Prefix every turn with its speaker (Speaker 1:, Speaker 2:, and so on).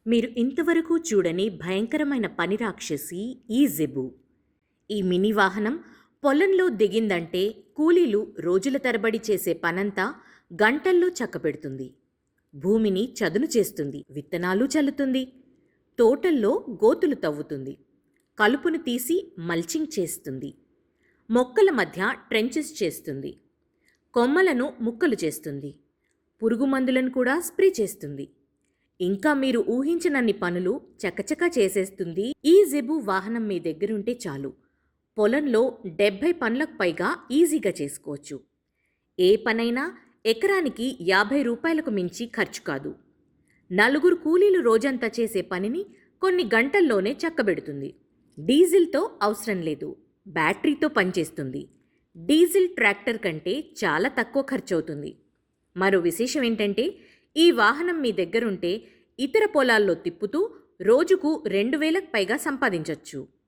Speaker 1: మీరు ఇంతవరకు చూడని భయంకరమైన పని రాక్షసి ఈ జెబు. ఈ మినీ వాహనం పొలంలో దిగిందంటే కూలీలు రోజుల తరబడి చేసే పనంతా గంటల్లో చక్కబెడుతుంది. భూమిని చదును చేస్తుంది, విత్తనాలు చల్లుతుంది, తోటల్లో గోతులు తవ్వుతుంది, కలుపును తీసి మల్చింగ్ చేస్తుంది, మొక్కల మధ్య ట్రెంచెస్ చేస్తుంది, కొమ్మలను ముక్కలు చేస్తుంది, పురుగు మందులను కూడా స్ప్రే చేస్తుంది. ఇంకా మీరు ఊహించనన్ని పనులు చకచకా చేసేస్తుంది. ఈ జెబు వాహనం మీ దగ్గరుంటే చాలు, పొలంలో 70 పనులకు పైగా ఈజీగా చేసుకోవచ్చు. ఏ పనైనా ఎకరానికి 50 రూపాయలకు మించి ఖర్చు కాదు. నలుగురు కూలీలు రోజంతా చేసే పనిని కొన్ని గంటల్లోనే చక్కబెడుతుంది. డీజిల్తో అవసరం లేదు, బ్యాటరీతో పనిచేస్తుంది. డీజిల్ ట్రాక్టర్ కంటే చాలా తక్కువ ఖర్చవుతుంది. మరో విశేషం ఏంటంటే ఈ వాహనం మీ దగ్గరుంటే ఇతర పొలాల్లో తిప్పుతూ రోజుకు 2000కు పైగా సంపాదించొచ్చు.